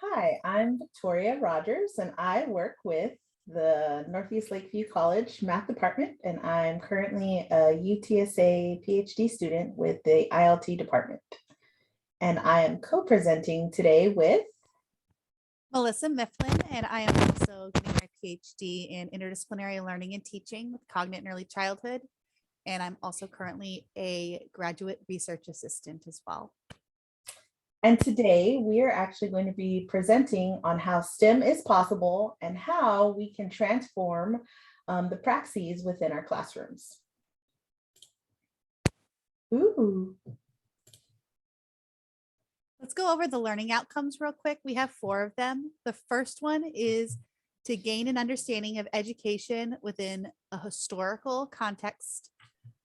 Hi, I'm Victoria Rogers, and I work with the Northeast Lakeview College Math Department, and I'm currently a UTSA PhD student with the ILT department. And I am co-presenting today with Melissa Mifflin, and I am also getting my PhD in interdisciplinary learning and teaching with Cognate and Early Childhood. And I'm also currently a graduate research assistant as well. And today we are actually going to be presenting on how STEM is possible and how we can transform the praxes within our classrooms. Ooh. Let's go over the learning outcomes real quick. We have 4 of them. The first one is to gain an understanding of education within a historical context.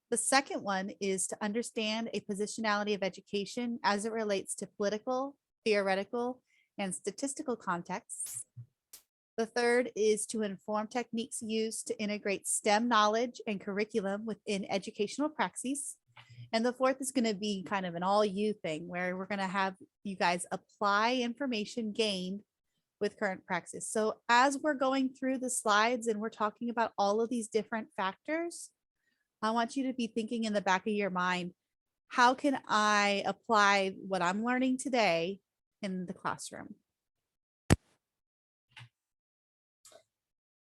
The second one is to understand a positionality of education as it relates to political, theoretical, and statistical contexts. The third is to inform techniques used to integrate STEM knowledge and curriculum within educational praxes. And the fourth is going to be kind of an all you thing where we're going to have you guys apply information gained with current praxis. So as we're going through the slides and we're talking about all of these different factors, I want you to be thinking in the back of your mind, how can I apply what I'm learning today in the classroom?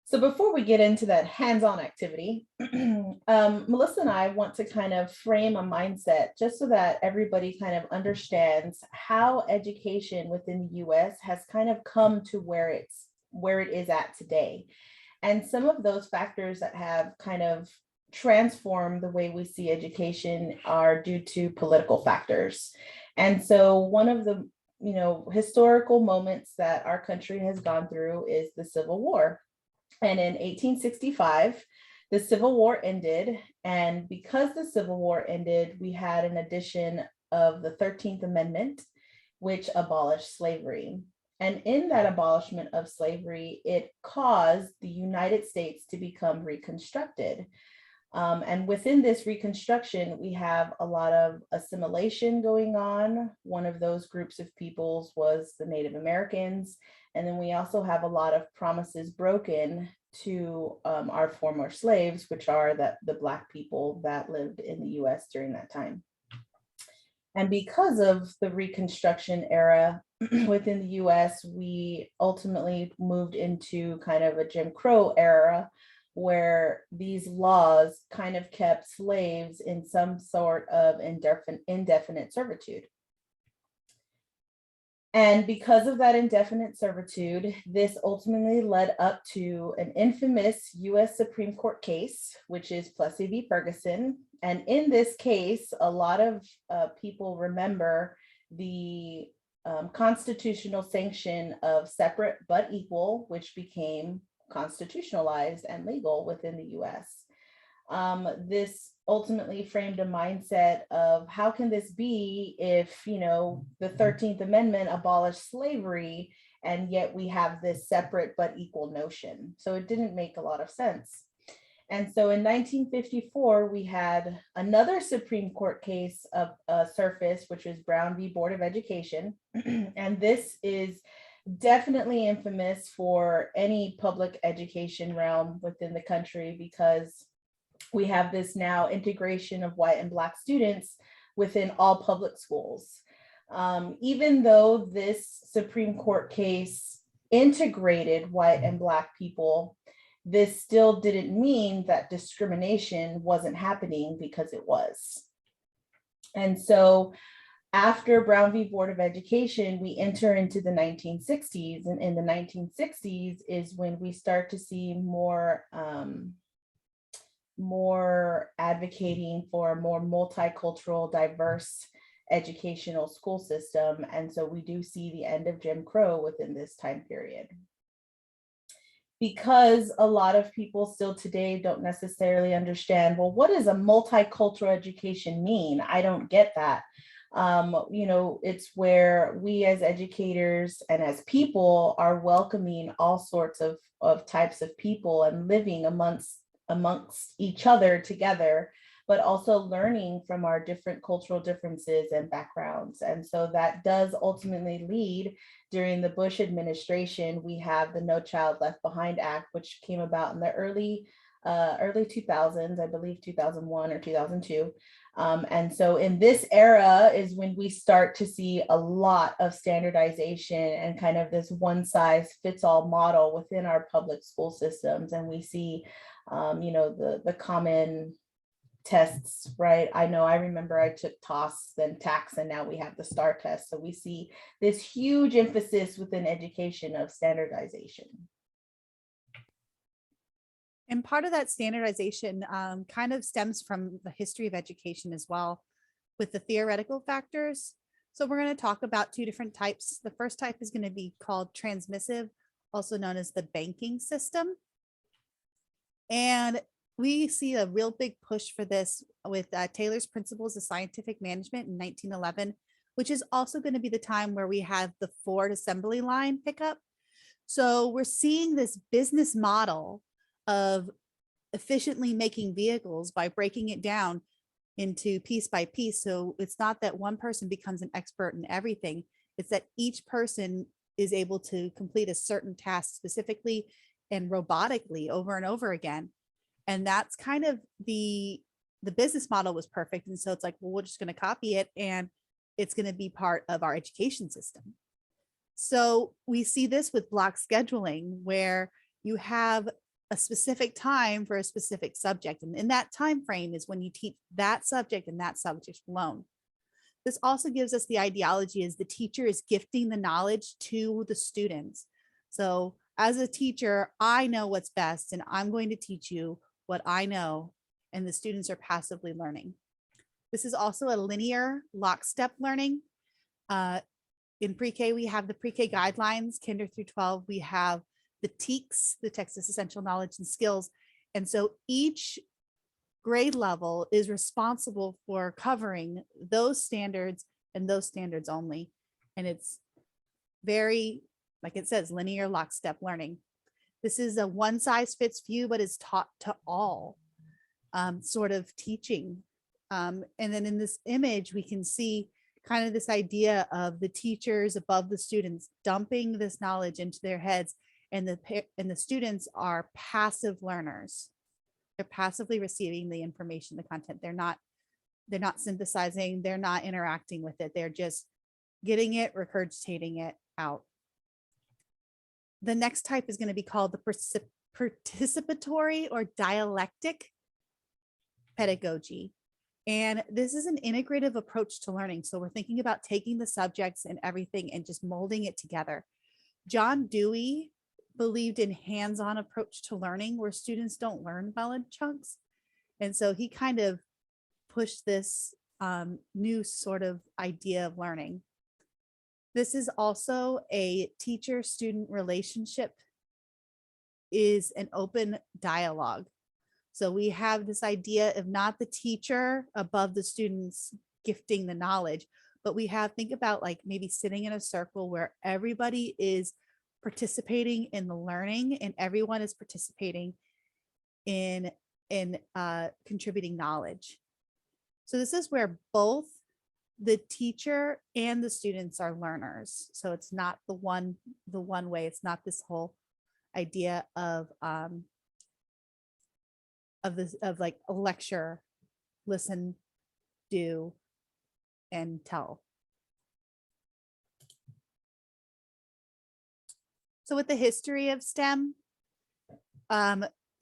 So before we get into that hands-on activity, Melissa and I want to kind of frame a mindset just so that everybody kind of understands how education within the US has kind of come to where it is at today. And some of those factors that have kind of transformed the way we see education are due to political factors. And so one of the historical moments that our country has gone through is the Civil War. And in 1865, the Civil War ended. And because the Civil War ended, we had an addition of the 13th Amendment, which abolished slavery. And in that abolishment of slavery, it caused the United States to become reconstructed. And within this reconstruction, we have a lot of assimilation going on. One of those groups of peoples was the Native Americans. And then we also have a lot of promises broken to our former slaves, which are the Black people that lived in the US during that time. And because of the Reconstruction era within the US, we ultimately moved into kind of a Jim Crow era, where these laws kind of kept slaves in some sort of indefinite servitude. And because of that indefinite servitude, this ultimately led up to an infamous US Supreme Court case, which is Plessy v. Ferguson. And in this case, a lot of people remember the constitutional sanction of separate but equal, which became constitutionalized and legal within the US. This ultimately framed a mindset of how can this be if, the 13th Amendment abolished slavery and yet we have this separate but equal notion. So it didn't make a lot of sense. And so in 1954, we had another Supreme Court case of surface, which was Brown v. Board of Education. And this is definitely infamous for any public education realm within the country, because we have this now integration of white and Black students within all public schools. Even though this Supreme Court case integrated white and Black people, this still didn't mean that discrimination wasn't happening, because it was. And so after Brown v. Board of Education, we enter into the 1960s. And in the 1960s is when we start to see more advocating for a more multicultural, diverse educational school system. And so we do see the end of Jim Crow within this time period. Because a lot of people still today don't necessarily understand, well, what does a multicultural education mean? I don't get that. It's where we as educators and as people are welcoming all sorts of types of people and living amongst each other together, but also learning from our different cultural differences and backgrounds. And so that does ultimately lead, during the Bush administration, we have the No Child Left Behind Act, which came about in the early 2000s, I believe 2001 or 2002. And so in this era is when we start to see a lot of standardization and kind of this one size fits all model within our public school systems. And we see, the common tests, right? I know I remember I took TOS, then TAX, and now we have the STAR test. So we see this huge emphasis within education of standardization. And part of that standardization kind of stems from the history of education as well, with the theoretical factors. So we're going to talk about two different types. The first type is going to be called transmissive, also known as the banking system. And we see a real big push for this with Taylor's Principles of Scientific Management in 1911, which is also going to be the time where we have the Ford assembly line pickup. So we're seeing this business model of efficiently making vehicles by breaking it down into piece by piece. So it's not that one person becomes an expert in everything. It's that each person is able to complete a certain task specifically and robotically over and over again. And that's kind of the business model was perfect. And so it's like, well, we're just going to copy it and it's going to be part of our education system. So we see this with block scheduling, where you have a specific time for a specific subject. And in that time frame is when you teach that subject and that subject alone. This also gives us the ideology as the teacher is gifting the knowledge to the students. So as a teacher, I know what's best and I'm going to teach you what I know, and the students are passively learning. This is also a linear lockstep learning. In pre-K, we have the pre-K guidelines, kinder through 12, we have the TEKS, the Texas Essential Knowledge and Skills. And so each grade level is responsible for covering those standards and those standards only. And it's very, like it says, linear lockstep learning. This is a one size fits few, but is taught to all sort of teaching. And then in this image, we can see kind of this idea of the teachers above the students dumping this knowledge into their heads, and the students are passive learners. They're passively receiving the information, the content. They're not synthesizing, they're not interacting with it. They're just getting it, regurgitating it out. The next type is going to be called the participatory or dialectic pedagogy. And this is an integrative approach to learning. So we're thinking about taking the subjects and everything and just molding it together. John Dewey believed in hands-on approach to learning, where students don't learn well in chunks. And so he kind of pushed this new sort of idea of learning. This is also a teacher-student relationship, is an open dialogue. So we have this idea of not the teacher above the students gifting the knowledge, but we have, think about like maybe sitting in a circle where everybody is participating in the learning and everyone is participating in contributing knowledge. So this is where both the teacher and the students are learners. So it's not the one way. It's not this whole idea of like a lecture, listen, do, and tell. So with the history of STEM,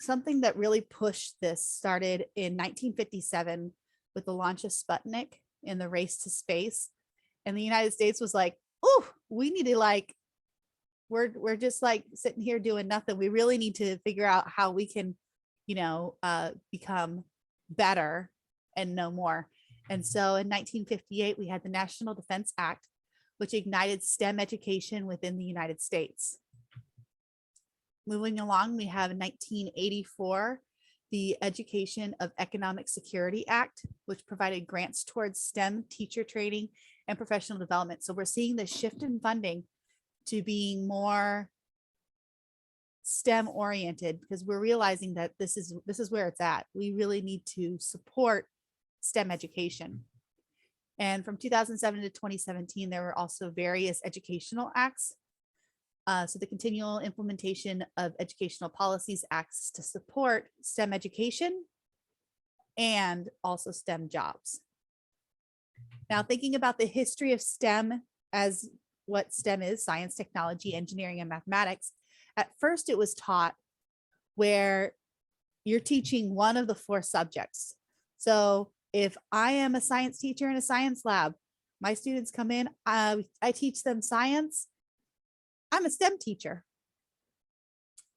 something that really pushed this started in 1957 with the launch of Sputnik in the race to space. And the United States was like, oh, we need to like, we're just like sitting here doing nothing. We really need to figure out how we can, become better and know more. And so in 1958, we had the National Defense Act, which ignited STEM education within the United States. Moving along, we have in 1984, the Education of Economic Security Act, which provided grants towards STEM teacher training and professional development. So we're seeing the shift in funding to being more STEM oriented, because we're realizing that this is where it's at. We really need to support STEM education. And from 2007 to 2017, there were also various educational acts. So the Continual Implementation of Educational Policies acts to support STEM education and also STEM jobs. Now, thinking about the history of STEM as what STEM is, science, technology, engineering, and mathematics, at first it was taught where you're teaching one of the 4 subjects. So if I am a science teacher in a science lab, my students come in, I teach them science, I'm a STEM teacher.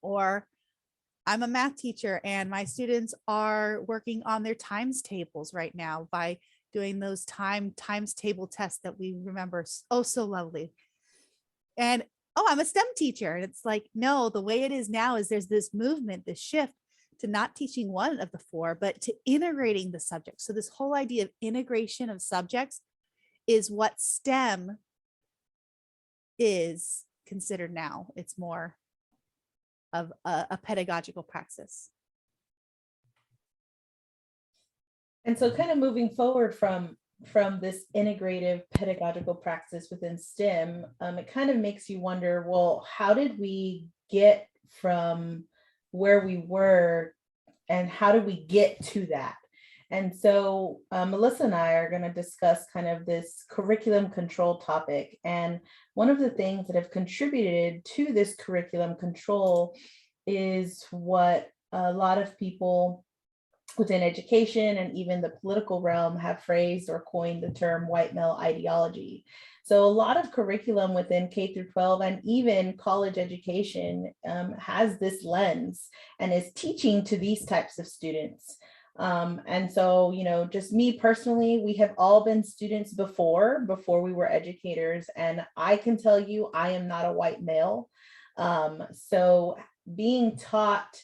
Or I'm a math teacher and my students are working on their times tables right now by doing those times table tests that we remember oh so lovely. And oh, I'm a STEM teacher. And it's like, no, the way it is now is there's this movement, this shift to not teaching one of the 4, but to integrating the subject. So this whole idea of integration of subjects is what STEM is considered now. It's more of a pedagogical praxis. And so kind of moving forward from this integrative pedagogical practice within STEM, it kind of makes you wonder, well, how did we get from where we were and how did we get to that? And so Melissa and I are going to discuss kind of this curriculum control topic. And one of the things that have contributed to this curriculum control is what a lot of people within education and even the political realm have phrased or coined the term white male ideology. So a lot of curriculum within K through 12 and even college education has this lens and is teaching to these types of students. And so, you know, just me personally, we have all been students before we were educators. And I can tell you, I am not a white male. So being taught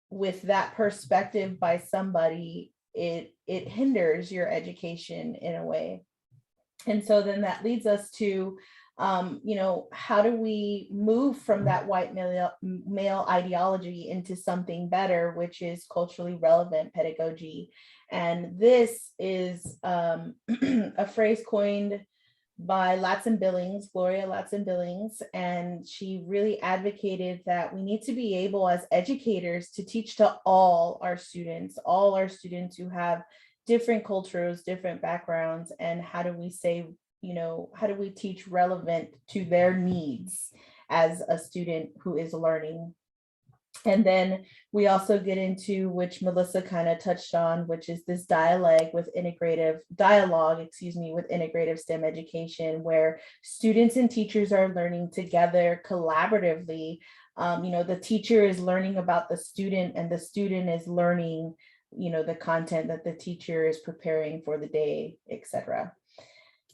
with that perspective by somebody, it hinders your education in a way. And so then that leads us to, you know, how do we move from that white male ideology into something better, which is culturally relevant pedagogy? And this is a phrase coined by Gloria Latson-Billings, and she really advocated that we need to be able as educators to teach to all our students who have different cultures, different backgrounds, and how do we say, you know, how do we teach relevant to their needs as a student who is learning? And then we also get into, which Melissa kind of touched on, which is this dialogue with integrative STEM education, where students and teachers are learning together collaboratively. You know, the teacher is learning about the student and the student is learning, you know, the content that the teacher is preparing for the day, etc.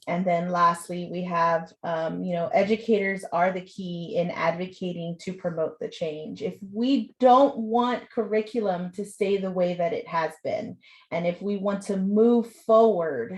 And then lastly, we have, you know, educators are the key in advocating to promote the change. If we don't want curriculum to stay the way that it has been, and if we want to move forward,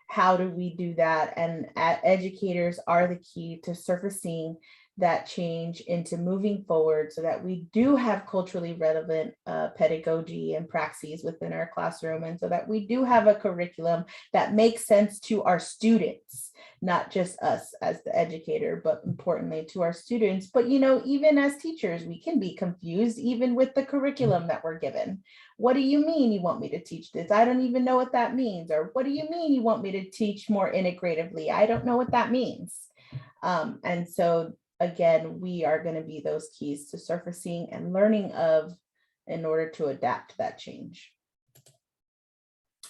how do we do that? And educators are the key to surfacing that change into moving forward so that we do have culturally relevant pedagogy and praxes within our classroom, and so that we do have a curriculum that makes sense to our students, not just us as the educator, but importantly to our students. But, you know, even as teachers, we can be confused even with the curriculum that we're given. What do you mean you want me to teach this? I don't even know what that means. Or what do you mean you want me to teach more integratively? I don't know what that means. And so again, we are going to be those keys to surfacing and learning of in order to adapt to that change.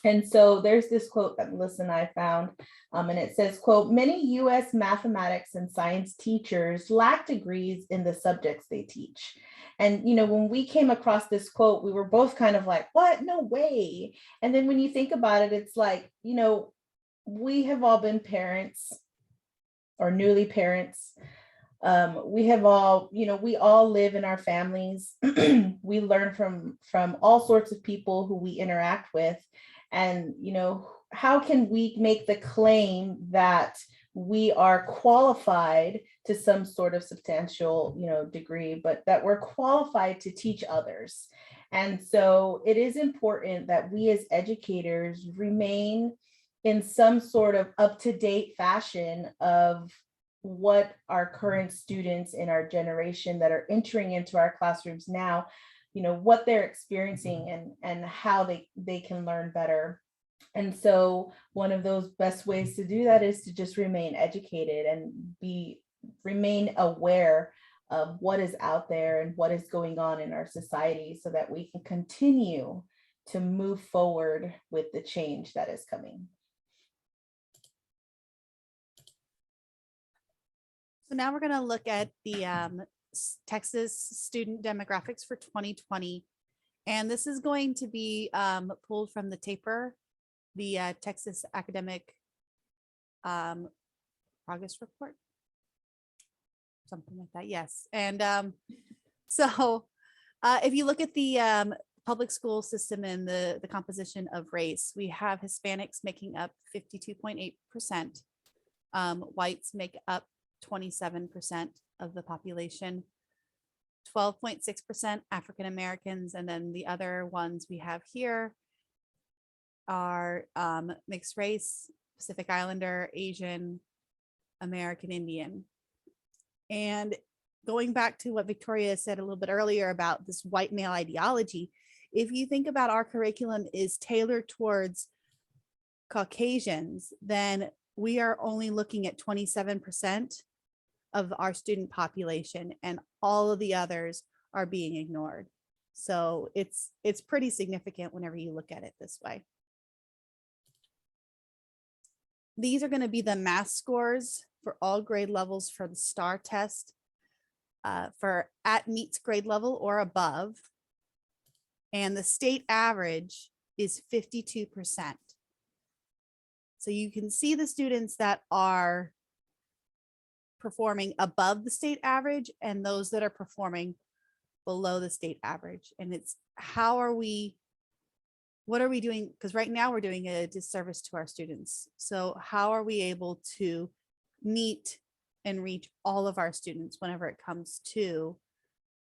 And so there's this quote that Melissa and I found, and it says, quote, "Many US mathematics and science teachers lack degrees in the subjects they teach." And, you know, when we came across this quote, we were both kind of like, what? No way. And then when you think about it, it's like, you know, we have all been parents or newly parents. We have all, you know, we all live in our families. We learn from all sorts of people who we interact with. And, you know, how can we make the claim that we are qualified to some sort of substantial, you know, degree, but that we're qualified to teach others? And so it is important that we as educators remain in some sort of up-to-date fashion of what our current students in our generation that are entering into our classrooms now, what they're experiencing and how they can learn better. And so one of those best ways to do that is to just remain educated and remain aware of what is out there and what is going on in our society so that we can continue to move forward with the change that is coming. So now we're going to look at the Texas student demographics for 2020. And this is going to be pulled from the TAPER, the Texas Academic Progress Report, something like that. Yes. And so if you look at the public school system and the composition of race, we have Hispanics making up 52.8%. Whites make up 27% of the population, 12.6% African Americans, and then the other ones we have here are mixed race, Pacific Islander, Asian, American Indian. And going back to what Victoria said a little bit earlier about this white male ideology, if you think about our curriculum is tailored towards Caucasians, then we are only looking at 27% of our student population, and all of the others are being ignored. So it's pretty significant whenever you look at it this way. These are going to be the math scores for all grade levels for the STAR test for at meets grade level or above. And the state average is 52%. So you can see the students that are performing above the state average and those that are performing below the state average. And it's what are we doing? Because right now we're doing a disservice to our students. So how are we able to meet and reach all of our students whenever it comes to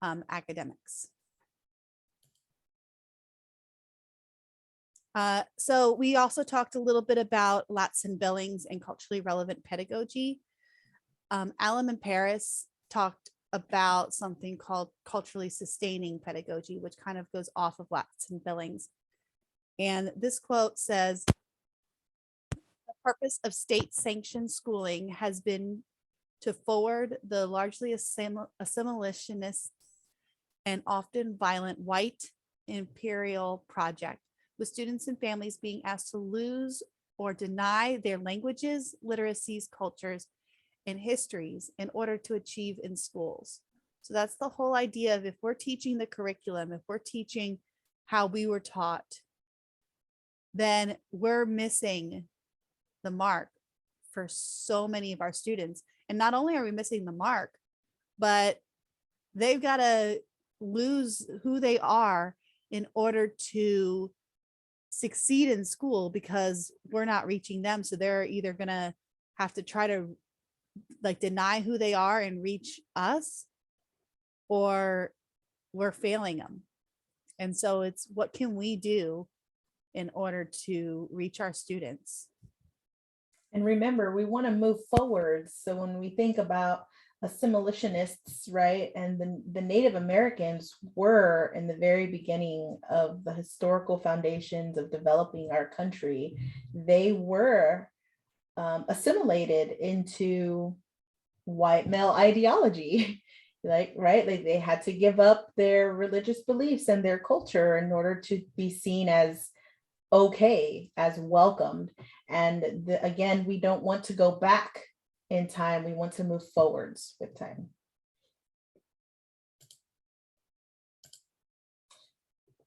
academics? So we also talked a little bit about Latson Billings and culturally relevant pedagogy. Alan and Paris talked about something called culturally sustaining pedagogy, which kind of goes off of Latson Billings. And this quote says, "The purpose of state-sanctioned schooling has been to forward the largely assimilationist and often violent white imperial project, with students and families being asked to lose or deny their languages, literacies, cultures, and histories in order to achieve in schools." So that's the whole idea of if we're teaching the curriculum, if we're teaching how we were taught, then we're missing the mark for so many of our students. And not only are we missing the mark, but they've got to lose who they are in order to succeed in school because we're not reaching them. So they're either going to have to try to deny who they are and reach us, or we're failing them. And so it's what can we do in order to reach our students? And remember, we want to move forward. So when we think about assimilationists, right, and the Native Americans were in the very beginning of the historical foundations of developing our country, they were assimilated into white male ideology. Right, they had to give up their religious beliefs and their culture in order to be seen as okay, as welcomed. And again, we don't want to go back in time. We want to move forwards with time.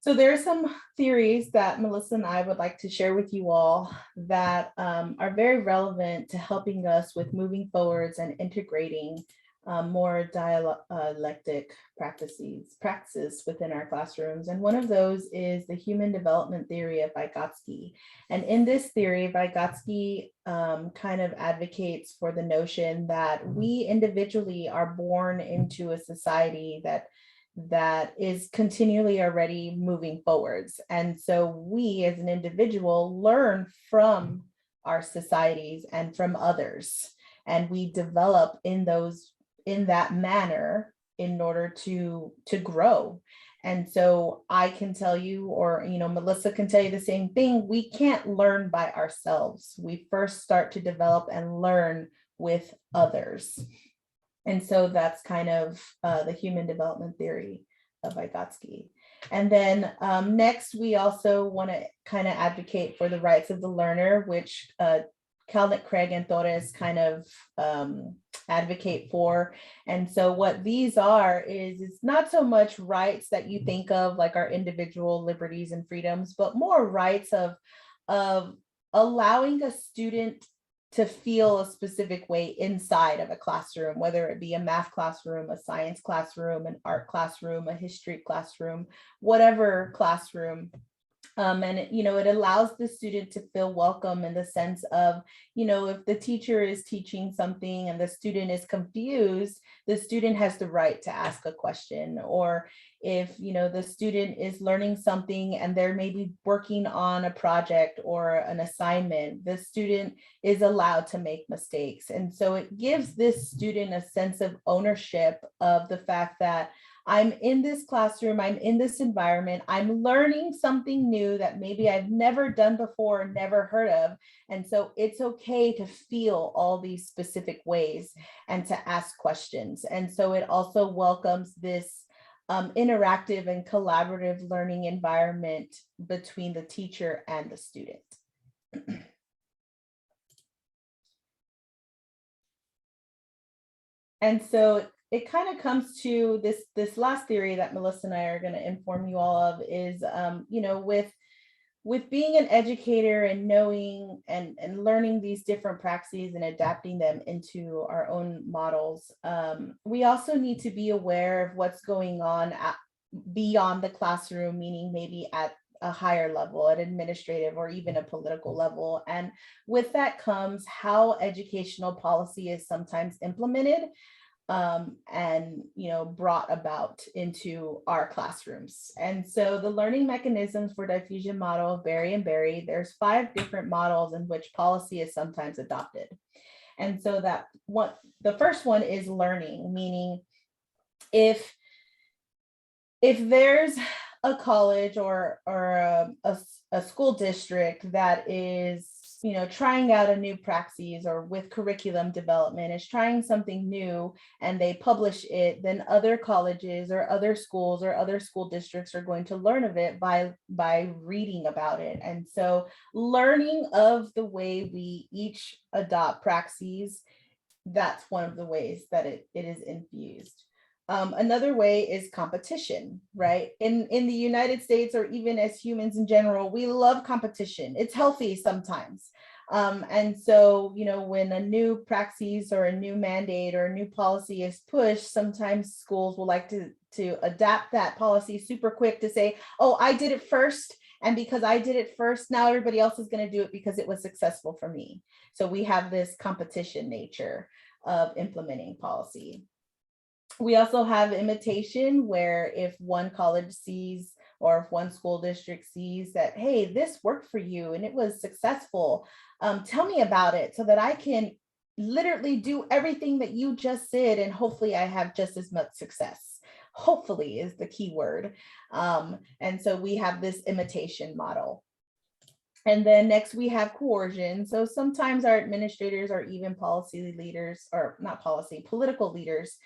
So there are some theories that Melissa and I would like to share with you all that are very relevant to helping us with moving forwards and integrating more dialectic practices within our classrooms. And one of those is the human development theory of Vygotsky. And in this theory, Vygotsky kind of advocates for the notion that we individually are born into a society that that is continually already moving forwards. And so we as an individual learn from our societies and from others, and we develop in that manner in order to grow. And so I can tell you, or Melissa can tell you the same thing, we can't learn by ourselves. We first start to develop and learn with others. And so that's kind of the human development theory of Vygotsky. And then next, we also want to kind of advocate for the rights of the learner, which Kalnick, Craig, and Torres kind of advocate for. And so what these are is it's not so much rights that you think of like our individual liberties and freedoms, but more rights of allowing a student to feel a specific way inside of a classroom, whether it be a math classroom, a science classroom, an art classroom, a history classroom, whatever classroom. And it allows the student to feel welcome in the sense of, if the teacher is teaching something and the student is confused, the student has the right to ask a question. Or if, the student is learning something and they're maybe working on a project or an assignment, the student is allowed to make mistakes. And so it gives this student a sense of ownership of the fact that I'm in this classroom, I'm in this environment, I'm learning something new that maybe I've never done before, never heard of. And so it's okay to feel all these specific ways and to ask questions. And so it also welcomes this interactive and collaborative learning environment between the teacher and the student. And so it kind of comes to this last theory that Melissa and I are going to inform you all of is, with being an educator and knowing and learning these different praxes and adapting them into our own models, we also need to be aware of what's going on beyond the classroom, meaning maybe at a higher level, at administrative or even a political level. And with that comes how educational policy is sometimes implemented and brought about into our classrooms. And so the learning mechanisms for diffusion model of Berry and Berry, there's 5 different models in which policy is sometimes adopted. And so the first one is learning, meaning if there's a college or a school district that is trying out a new praxis, or with curriculum development is trying something new and they publish it, then other colleges or other schools or other school districts are going to learn of it by reading about it. And so learning of the way we each adopt praxis, that's one of the ways that it is infused. Another way is competition, right? In the United States, or even as humans in general, we love competition. It's healthy sometimes. And so, when a new praxis or a new mandate or a new policy is pushed, sometimes schools will like to adapt that policy super quick to say, oh, I did it first. And because I did it first, now everybody else is going to do it because it was successful for me. So we have this competition nature of implementing policy. We also have imitation, where if one college sees, or if one school district sees that, hey, this worked for you and it was successful, tell me about it so that I can literally do everything that you just did, and hopefully I have just as much success. Hopefully is the key word. And so we have this imitation model. And then next we have coercion. So sometimes our administrators or even policy leaders, or not policy, political leaders,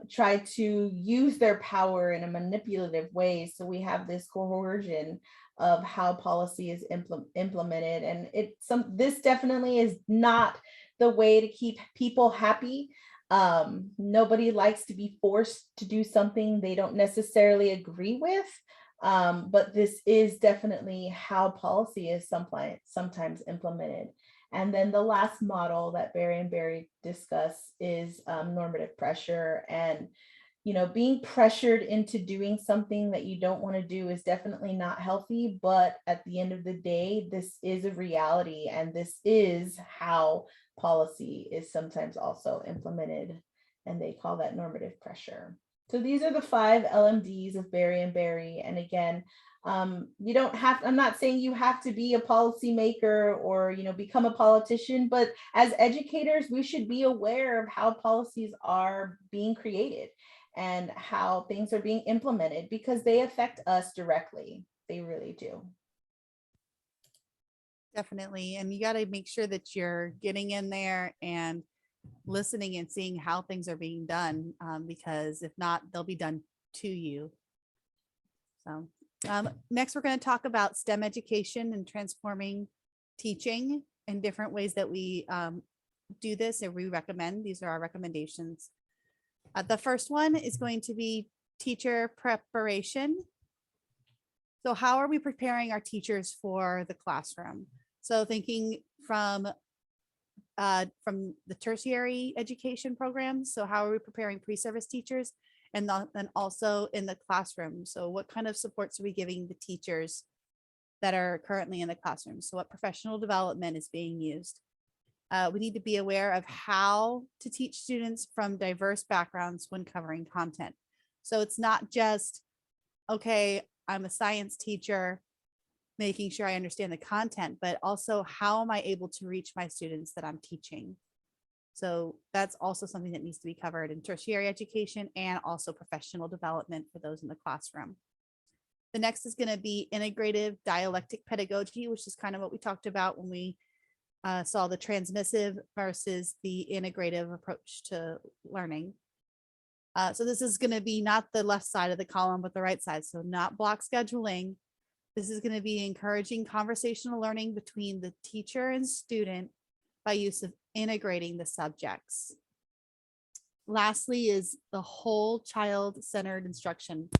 try to use their power in a manipulative way. So we have this coercion of how policy is implemented. And this definitely is not the way to keep people happy. Nobody likes to be forced to do something they don't necessarily agree with. But this is definitely how policy is sometimes implemented. And then the last model that Berry and Berry discuss is normative pressure. And, being pressured into doing something that you don't want to do is definitely not healthy. But at the end of the day, this is a reality. And this is how policy is sometimes also implemented. And they call that normative pressure. So these are the 5 LMDs of Berry and Berry. And again, you don't have, I'm not saying you have to be a policymaker or, become a politician, but as educators, we should be aware of how policies are being created and how things are being implemented because they affect us directly. They really do. Definitely. And you got to make sure that you're getting in there and listening and seeing how things are being done, because if not, they'll be done to you. So next, we're going to talk about STEM education and transforming teaching and different ways that we do this, or we recommend. These are our recommendations. The first one is going to be teacher preparation. So how are we preparing our teachers for the classroom? So thinking from the tertiary education programs. So how are we preparing pre-service teachers? And then also in the classroom. So what kind of supports are we giving the teachers that are currently in the classroom? So what professional development is being used? We need to be aware of how to teach students from diverse backgrounds when covering content. So it's not just, okay, I'm a science teacher, making sure I understand the content, but also how am I able to reach my students that I'm teaching? So that's also something that needs to be covered in tertiary education and also professional development for those in the classroom. The next is going to be integrative dialectic pedagogy, which is kind of what we talked about when we saw the transmissive versus the integrative approach to learning. So this is going to be not the left side of the column, but the right side. So not block scheduling. This is going to be encouraging conversational learning between the teacher and student by use of integrating the subjects. Lastly is the whole child-centered instruction.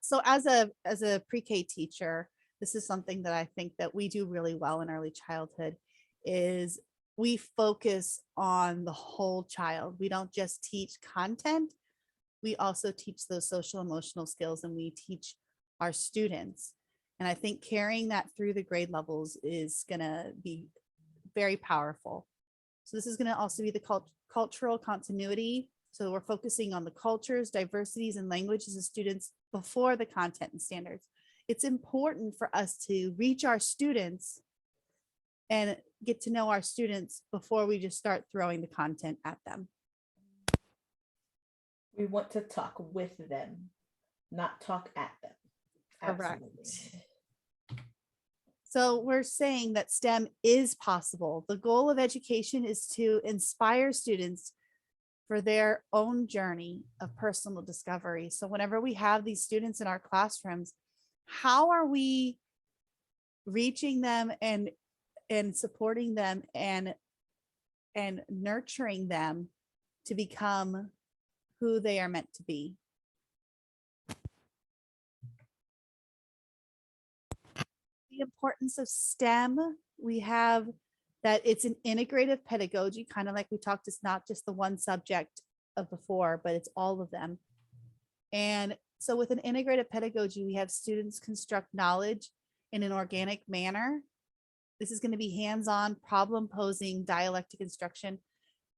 So as a pre-K teacher, this is something that I think that we do really well in early childhood is we focus on the whole child. We don't just teach content. We also teach those social emotional skills, and we teach our students. And I think carrying that through the grade levels is going to be very powerful. So this is going to also be the cultural continuity. So we're focusing on the cultures, diversities, and languages of students before the content and standards. It's important for us to reach our students and get to know our students before we just start throwing the content at them. We want to talk with them, not talk at them. Correct. Absolutely. So we're saying that STEM is possible. The goal of education is to inspire students for their own journey of personal discovery. So whenever we have these students in our classrooms, how are we reaching them and supporting them and nurturing them to become who they are meant to be? The importance of STEM, we have that it's an integrative pedagogy, kind of like we talked, it's not just the one subject of the 4, but it's all of them. And so with an integrative pedagogy, we have students construct knowledge in an organic manner. This is going to be hands-on problem posing dialectic instruction.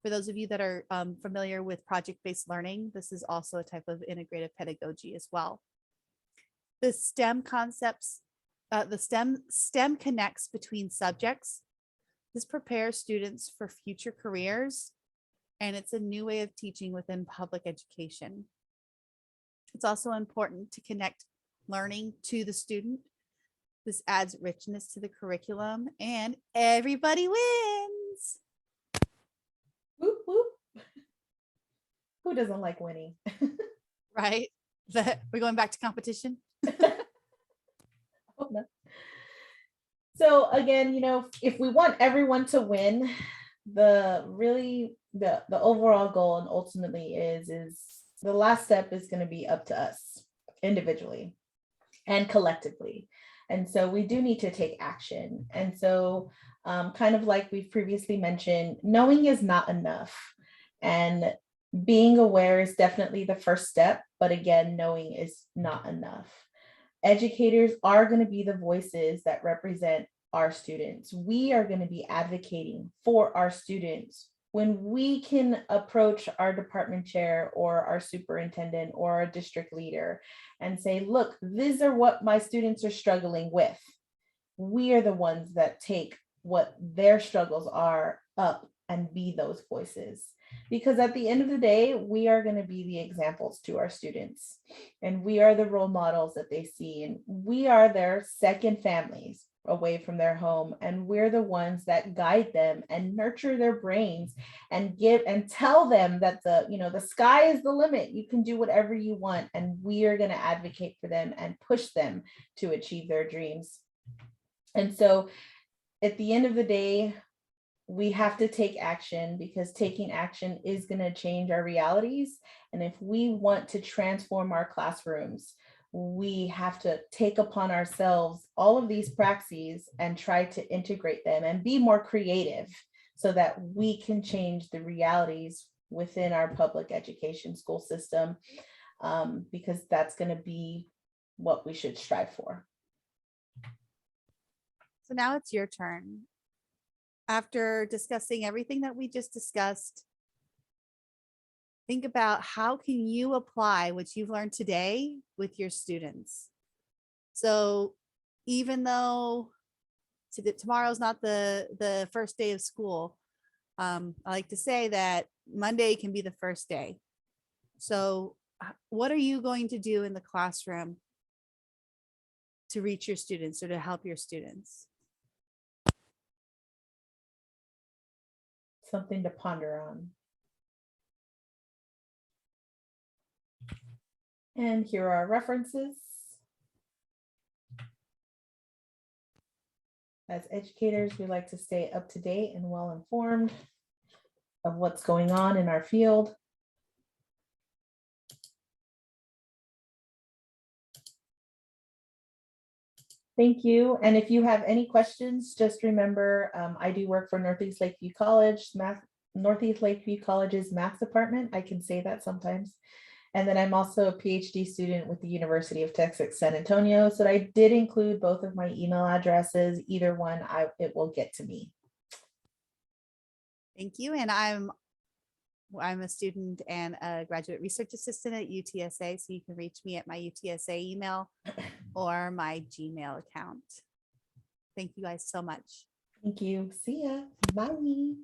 For those of you that are familiar with project-based learning, this is also a type of integrative pedagogy as well. The STEM concepts, the STEM connects between subjects. This prepares students for future careers, and it's a new way of teaching within public education. It's also important to connect learning to the student. This adds richness to the curriculum, and everybody wins. Whoop, whoop. Who doesn't like winning? Right? We're going back to competition. Oh, no. So again, if we want everyone to win, the overall goal and ultimately is the last step is going to be up to us individually and collectively. And so we do need to take action. And so kind of like we've previously mentioned, knowing is not enough. And being aware is definitely the first step. But again, knowing is not enough. Educators are going to be the voices that represent our students. We are going to be advocating for our students when we can approach our department chair or our superintendent or our district leader and say, look, these are what my students are struggling with. We are the ones that take what their struggles are up and be those voices. Because at the end of the day, we are going to be the examples to our students, and we are the role models that they see, and we are their second families away from their home, and we're the ones that guide them and nurture their brains and give and tell them that the sky is the limit. You can do whatever you want, and we are going to advocate for them and push them to achieve their dreams. And so at the end of the day, we have to take action, because taking action is going to change our realities. And if we want to transform our classrooms, we have to take upon ourselves all of these praxes and try to integrate them and be more creative so that we can change the realities within our public education school system, because that's going to be what we should strive for. So now it's your turn. After discussing everything that we just discussed, think about how can you apply what you've learned today with your students. So even though tomorrow's not the first day of school, I like to say that Monday can be the first day. So what are you going to do in the classroom to reach your students or to help your students? Something to ponder on. And here are our references. As educators, we like to stay up to date and well informed of what's going on in our field. Thank you. And if you have any questions, just remember, I do work for Northeast Lakeview College, Northeast Lakeview College's math department. I can say that sometimes. And then I'm also a PhD student with the University of Texas, San Antonio. So I did include both of my email addresses. Either one, it will get to me. Thank you. And I'm a student and a graduate research assistant at UTSA. So you can reach me at my UTSA email or my Gmail account. Thank you guys so much. Thank you. See ya. Bye.